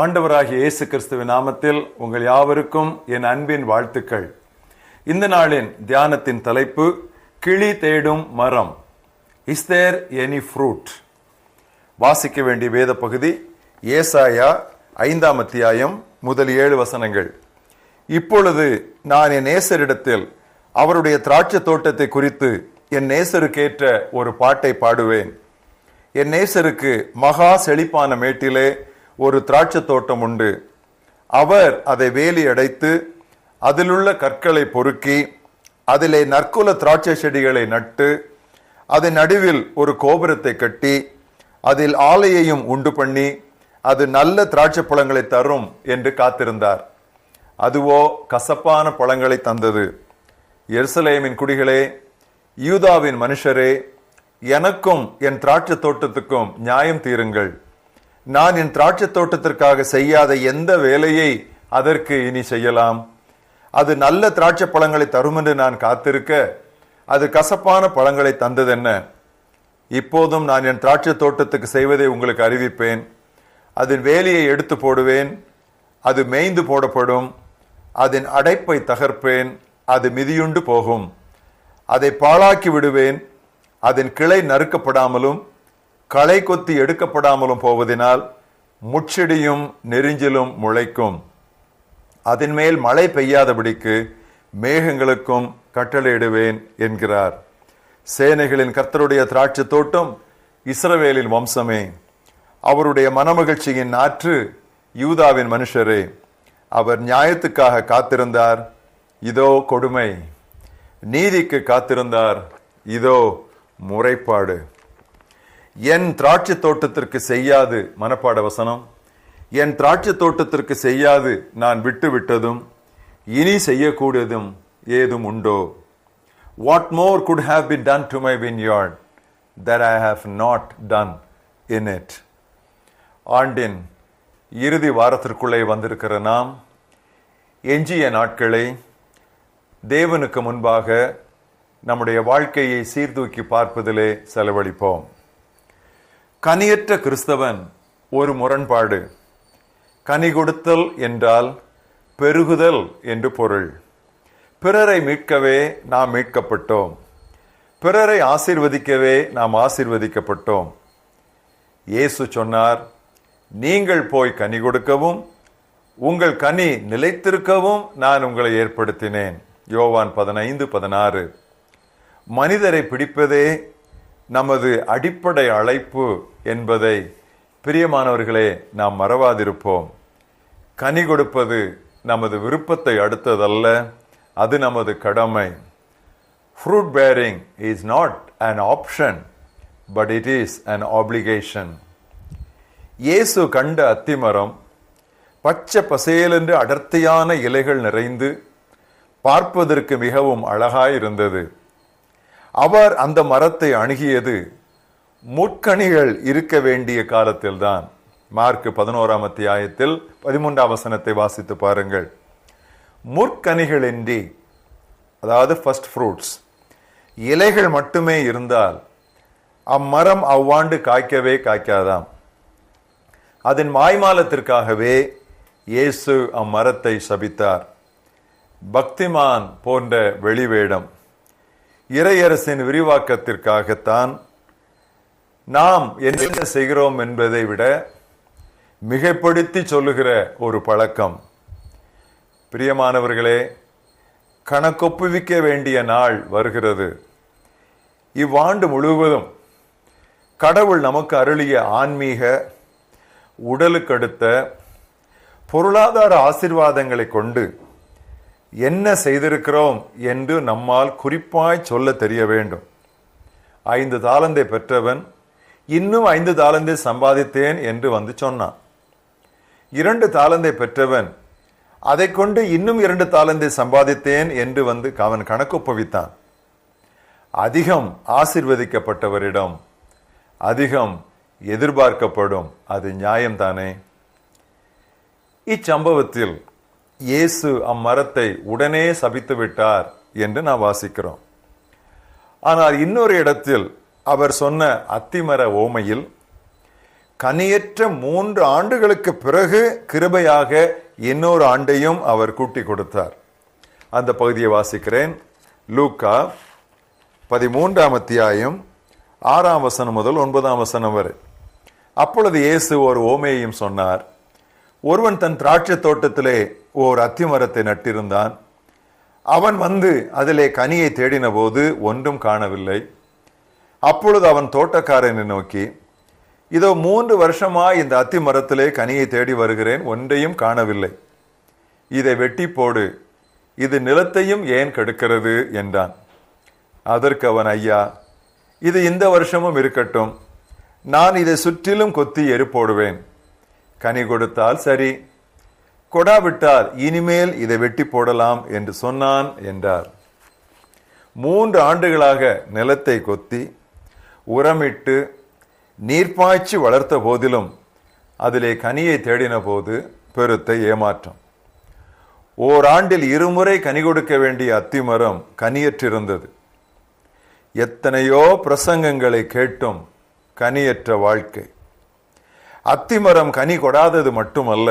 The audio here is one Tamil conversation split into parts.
ஆண்டவராகிய இயேசு கிறிஸ்துவின் நாமத்தில் உங்கள் யாவருக்கும் என் அன்பின் வாழ்த்துக்கள். இந்த நாளின் தியானத்தின் தலைப்பு கிளி தேடும் மரம். Is there any fruit? வாசிக்க வேண்டிய வேத பகுதி ஏசாயா 5ஆம் அத்தியாயம் முதல் 7 வசனங்கள். இப்பொழுது நான் என் நேசரிடத்தில் அவருடைய திராட்சை தோட்டத்தை குறித்து என் நேசருக்கேற்ற ஒரு பாட்டை பாடுவேன். என் நேசருக்கு மகா செழிப்பான மேட்டிலே ஒரு திராட்சை தோட்டம் உண்டு. அவர் அதை வேலி அடைத்து அதிலுள்ள கற்களை பொறுக்கி அதிலே நற்குல திராட்சை செடிகளை நட்டு அதன் நடுவில் ஒரு கோபுரத்தை கட்டி அதில் ஆலையையும் உண்டு பண்ணி அது நல்ல திராட்சை பழங்களை தரும் என்று காத்திருந்தார். அதுவோ கசப்பான பழங்களை தந்தது. எருசலேமின் குடிகளே, யூதாவின் மனுஷரே, எனக்கும் என் திராட்சை தோட்டத்துக்கும் நியாயம் தீருங்கள். நான் என் திராட்சை தோட்டத்திற்காக செய்யாத எந்த வேலையை அதற்கு இனி செய்யலாம்? அது நல்ல திராட்சை பழங்களை தரும் என்று நான் காத்திருக்க அது கசப்பான பழங்களை தந்ததென்ன? இப்போதும் நான் என் திராட்சை தோட்டத்துக்கு செய்வதை உங்களுக்கு அறிவிப்பேன். அதன் வேலியை எடுத்து போடுவேன், அது மேய்ந்து போடப்படும். அதன் அடைப்பை தகர்ப்பேன், அது மிதியுண்டு போகும். அதை பாழாக்கி விடுவேன், அதன் கிளை நறுக்கப்படாமலும் களை கொத்தி எடுக்கப்படாமலும் போவதினால் முட்செடியும் நெரிஞ்சிலும் முளைக்கும். அதன் மேல் மழை பெய்யாதபடிக்கு மேகங்களுக்கும் கட்டளையிடுவேன் என்கிறார். சேனைகளின் கர்த்தருடைய திராட்சை தோட்டம் இஸ்ரவேலின் வம்சமே, அவருடைய மனமகிழ்ச்சியின் நாற்று யூதாவின் மனுஷரே. அவர் நியாயத்துக்காக காத்திருந்தார், இதோ கொடுமை. நீதிக்கு காத்திருந்தார், இதோ முறைப்பாடு. என் திராட்சை தோட்டத்திற்கு செய்யாது, மனப்பாட வசனம், என் திராட்சை தோட்டத்திற்கு செய்யாது நான் விட்டு விட்டதும் இனி செய்யக்கூடியதும் ஏதும் உண்டோ? What more could have been done to my vineyard that I have not done in it? ஆண்டின் இறுதி வாரத்திற்குள்ளே வந்திருக்கிற நாம் எஞ்சிய நாட்களை தேவனுக்கு முன்பாக நம்முடைய வாழ்க்கையை சீர்தூக்கி பார்ப்பதிலே செலவழிப்போம். கனியற்ற கிறிஸ்தவன் ஒரு முரண்பாடு. கனி கொடுத்தல் என்றால் பெருகுதல் என்று பொருள். பிறரை மீட்கவே நாம் மீட்கப்பட்டோம், பிறரை ஆசீர்வதிக்கவே நாம் ஆசீர்வதிக்கப்பட்டோம். இயேசு சொன்னார், நீங்கள் போய் கனி கொடுக்கவும் உங்கள் கனி நிலைத்திருக்கவும் நான் உங்களை ஏற்படுத்தினேன். யோவான் 15:16. மனிதரை பிடிப்பதே நமது அடிப்படை அழைப்பு என்பதை பிரியமானவர்களே நாம் மறவாதிருப்போம். கனி கொடுப்பது நமது விருப்பத்தை அடுத்ததல்ல, அது நமது கடமை. Fruit bearing is not an option, but it is an obligation. இயேசு கண்ட அத்திமரம் பச்சை பசேலென்று அடர்த்தியான இலைகள் நிறைந்து பார்ப்பதற்கு மிகவும் அழகாயிருந்தது. அவர் அந்த மரத்தை அணுகியது முட்கனிகள் இருக்க வேண்டிய காலத்தில்தான். மார்க் 11ஆம் அத்தியாயத்தில் 13ஆம் வசனத்தை வாசித்து பாருங்கள். முட்கனிகளின்றி, அதாவது ஃபர்ஸ்ட் ஃப்ரூட்ஸ், இலைகள் மட்டுமே இருந்தால் அம்மரம் அவ்வாண்டு காய்க்கவே காய்க்காதாம். அதன் மாய்மாலத்திற்காகவே இயேசு அம்மரத்தை சபித்தார். பக்திமான் போன்ற வெளிவேடம், இறையரசின் விரிவாக்கத்திற்காகத்தான் நாம் என்ன செய்கிறோம் என்பதை விட மிகைப்படுத்தி சொல்லுகிற ஒரு பழக்கம். பிரியமானவர்களே, கணக்கொப்புவிக்க வேண்டிய நாள் வருகிறது. இவ்வாண்டு முழுவதும் கடவுள் நமக்கு அருளிய ஆன்மீக, உடலுக்கடுத்த பொருளாதார ஆசீர்வாதங்களை கொண்டு என்ன செய்திருக்கிறோம் என்று நம்மால் குறிப்பாய் சொல்ல தெரிய வேண்டும். 5 தாலந்தை பெற்றவன் இன்னும் 5 தாலந்தை சம்பாதித்தேன் என்று வந்து சொன்னான். 2 தாலந்தை பெற்றவன் அதை கொண்டு இன்னும் 2 தாலந்தை சம்பாதித்தேன் என்று வந்து அவன் கணக்கொப்புவித்தான். அதிகம் ஆசீர்வதிக்கப்பட்டவரிடம் அதிகம் எதிர்பார்க்கப்படும், அது நியாயம்தானே? இச்சம்பவத்தில் இயேசு அம்மரத்தை உடனே சபித்து விட்டார் என்று நாம் வாசிக்கிறோம். ஆனால் இன்னொரு இடத்தில் அவர் சொன்ன அத்திமர ஓமையில் கனியற்ற 3 ஆண்டுகளுக்கு பிறகு கிருபையாக இன்னொரு ஆண்டையும் அவர் கூட்டி கொடுத்தார். அந்த பகுதியை வாசிக்கிறேன். லூக்கா 13ஆம் அத்தியாயம் 6ஆம் வசனம் முதல் 9ஆம் வசனம் வரை. அப்பொழுது இயேசு ஒரு ஓமையையும் சொன்னார். ஒருவன் தன் திராட்சை தோட்டத்திலே ஓர் அத்திமரத்தை நட்டிருந்தான். அவன் வந்து அதிலே கனியை தேடின போது ஒன்றும் காணவில்லை. அப்பொழுது அவன் தோட்டக்காரனை நோக்கி, இதோ 3 வருஷமாய் இந்த அத்தி மரத்திலே கனியை தேடி வருகிறேன், ஒன்றையும் காணவில்லை. இதை வெட்டி போடு, இது நிலத்தையும் ஏன் கெடுக்கிறது என்றான். அதற்கு அவன், ஐயா, இது இந்த வருஷமும் இருக்கட்டும், நான் இதை சுற்றிலும் கொத்தி எரு போடுவேன். கனி கொடுத்தால் சரி, கொடாவிட்டால் இனிமேல் இதை வெட்டி போடலாம் என்று சொன்னான் என்றார். 3 ஆண்டுகளாக நிலத்தை கொத்தி உரமிட்டு நீர்ப்பாய்ச்சி வளர்த்த போதிலும் அதிலே கனியை தேடின போது பெருத்த ஏமாற்றம். ஓராண்டில் 2 முறை கனி கொடுக்க வேண்டிய அத்திமரம் கனியற்றிருந்தது. எத்தனையோ பிரசங்கங்களை கேட்டும் கனியற்ற வாழ்க்கை. அத்திமரம் கனி கொடாதது மட்டுமல்ல,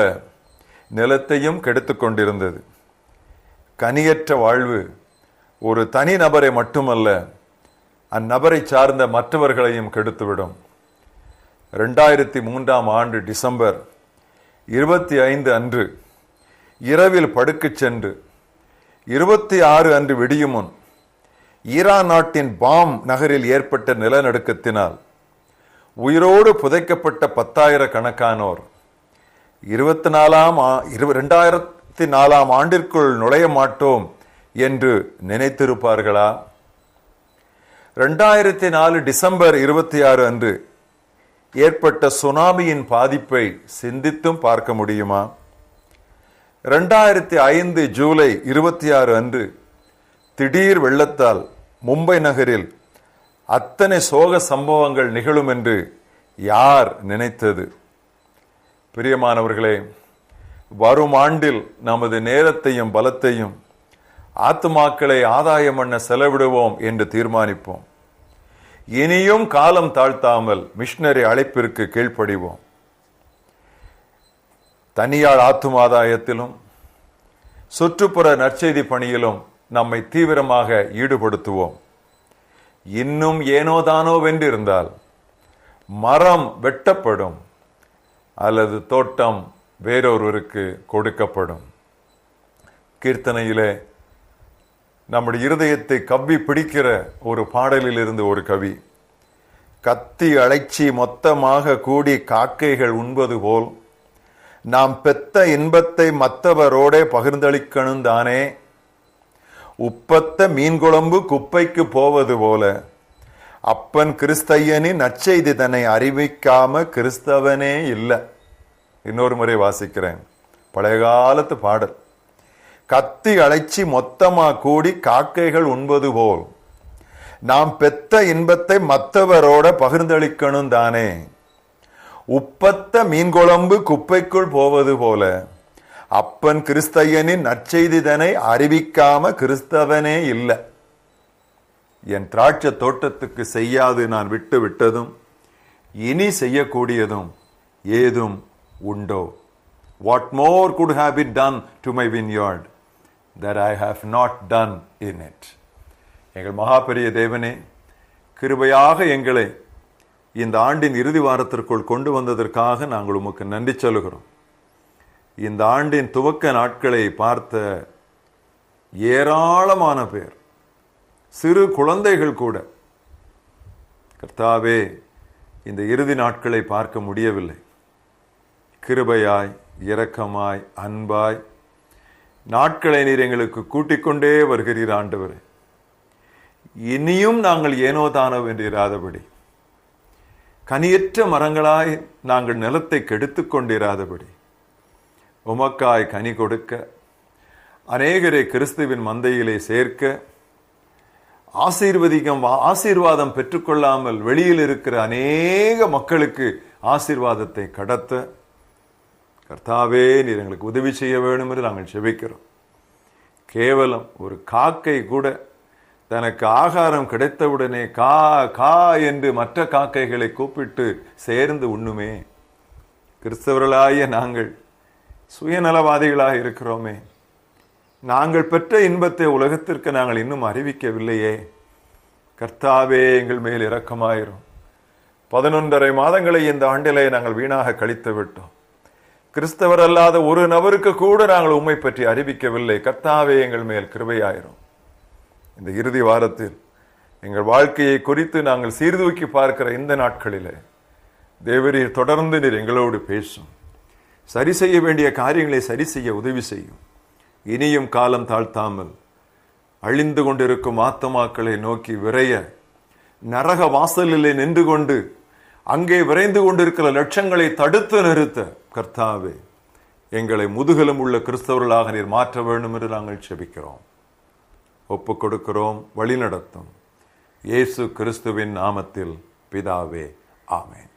நிலத்தையும் கெடுத்து கொண்டிருந்தது. கனியற்ற வாழ்வு ஒரு தனி நபரை மட்டுமல்ல, அந்நபரை சார்ந்த மற்றவர்களையும் கெடுத்துவிடும். 2003ஆம் ஆண்டு டிசம்பர் 25 அன்று இரவில் படுக்கச் சென்று 26 அன்று விடியும் முன் ஈரான் நாட்டின் பாம் நகரில் ஏற்பட்ட நிலநடுக்கத்தினால் உயிரோடு புதைக்கப்பட்ட 10,000 கணக்கானோர் 2004ஆம் ஆண்டிற்குள் நுழைய மாட்டோம் என்று நினைத்திருப்பார்களா? 2004 டிசம்பர் 26 அன்று ஏற்பட்ட சுனாமியின் பாதிப்பை சிந்தித்தும் பார்க்க முடியுமா? 2005 ஜூலை 26 அன்று திடீர் வெள்ளத்தால் மும்பை நகரில் அத்தனை சோக சம்பவங்கள் நிகழும் என்று யார் நினைத்தது? பிரியமானவர்களே, வரும் ஆண்டில் நமது நேரத்தையும் பலத்தையும் ஆத்துமாக்களை ஆதாயம் பண்ண செலவிடுவோம் என்று தீர்மானிப்போம். இனியும் காலம் தாழ்த்தாமல் மிஷனரி அழைப்பிற்கு கீழ்ப்படிவோம். தனியார் ஆத்துமாதாயத்திலும் சுற்றுப்புற நற்செய்தி பணியிலும் நம்மை தீவிரமாக ஈடுபடுத்துவோம். இன்னும் ஏனோதானோ வென்றிருந்தால் மரம் வெட்டப்படும் அல்லது தோட்டம் வேறொருவருக்கு கொடுக்கப்படும். கீர்த்தனையிலே நம்முடைய இருதயத்தை கவ்வி பிடிக்கிற ஒரு பாடலில் இருந்து ஒரு கவி, கத்தி அழைச்சி மொத்தமாக கூடி காக்கைகள் உண்பது போல் நாம் பெத்த இன்பத்தை மற்றவரோட பகிர்ந்தளிக்கணும் தானே, உப்பத்த மீன் குழம்பு குப்பைக்கு போவது போல அப்பன் கிறிஸ்தையனின் நற்செய்தி தன்னை அறிவிக்காம கிறிஸ்தவனே இல்லை. இன்னொரு முறை வாசிக்கிறேன், பழைய காலத்து பாடல். கத்தி அழைச்சி மொத்தமா கூடி காக்கைகள் உண்பது போல் நாம் பெத்த இன்பத்தை மற்றவரோட பகிர்ந்தளிக்கணும் தானே, உப்பத்த மீன் குழம்பு குப்பைக்குள் போவது போல அப்பன் கிறிஸ்தையனின் நற்செய்திதனை அறிவிக்காம கிறிஸ்தவனே இல்லை. என் திராட்சை தோட்டத்துக்கு செய்யாது நான் விட்டு விட்டதும் இனி செய்யக்கூடியதும் ஏதும் உண்டோ? What more could have been done to my vineyard that I have not done in it? எங்கள் மகாபெரிய தேவனே, கிருபையாக எங்களை இந்த ஆண்டின் இறுதி வாரத்திற்குள் கொண்டு வந்ததற்காக நாங்கள் உமக்கு நன்றி சொல்லுகிறோம். இந்த ஆண்டின் துவக்க நாட்களை பார்த்த ஏராளமான பேர், சிறு குழந்தைகள் கூட, கர்த்தாவே, இந்த இறுதி நாட்களை பார்க்க முடியவில்லை. கிருபையாய், இரக்கமாய், அன்பாய் நாட்களை நீர் எங்களுக்கு கூட்டிக் கொண்டே வருகிறீர் ஆண்டவரே. இனியும் நாங்கள் ஏனோ தானோ என்று இராதபடி, கனியற்ற மரங்களாய் நாங்கள் நிலத்தை கெடுத்துக் கொண்டிராதபடி, உமக்காய் கனி கொடுக்க, அநேகரை கிறிஸ்துவின் மந்தையிலே சேர்க்க, ஆசீர்வாதம் பெற்றுக்கொள்ளாமல் வெளியில் இருக்கிற அநேக மக்களுக்கு ஆசீர்வாதத்தை கடத்த கர்த்தாவே நீர் எங்களுக்கு உதவி செய்ய வேண்டும் என்று நாங்கள் செபிக்கிறோம். கேவலம் ஒரு காக்கை கூட தனக்கு ஆகாரம் கிடைத்தவுடனே கா கா என்று மற்ற காக்கைகளை கூப்பிட்டு சேர்ந்து உண்ணுமே. கிறிஸ்தவர்களாகிய நாங்கள் சுயநலவாதிகளாக இருக்கிறோமே. நாங்கள் பெற்ற இன்பத்தை உலகத்திற்கு நாங்கள் இன்னும் அறிவிக்கவில்லையே. கர்த்தாவே, எங்கள் மேல் இரக்கமாயிரும். 11.5 மாதங்களை இந்த ஆண்டிலே நாங்கள் வீணாக கழித்து விட்டோம். கிறிஸ்தவர் அல்லாத ஒரு நபருக்கு கூட நாங்கள் உம்மை பற்றி அறிவிக்கவில்லை. கர்த்தாவே, எங்கள் மேல் கிருபையாயிரும். இந்த இறுதி வாரத்தில் எங்கள் வாழ்க்கையை குறித்து நாங்கள் சீர்தூக்கி பார்க்கிற இந்த நாட்களிலே தேவரீர் தொடர்ந்து நீர் எங்களோடு பேசும். சரி செய்ய வேண்டிய காரியங்களை சரி செய்ய உதவி செய்யும். இனியும் காலம் தாழ்த்தாமல் அழிந்து கொண்டிருக்கும் ஆத்துமாக்களை நோக்கி விரைய, நரக வாசலிலே நின்று கொண்டு அங்கே விரைந்து கொண்டிருக்கிற லட்சங்களை தடுத்து நிறுத்த கர்த்தாவே, எங்களை முதுகலும் உள்ள கிறிஸ்தவர்களாக நீர் மாற்ற வேண்டும் என்று நாங்கள் செபிக்கிறோம், ஒப்புக் கொடுக்கிறோம். வழி நடத்தும். இயேசு கிறிஸ்துவின் நாமத்தில் பிதாவே, ஆமென்.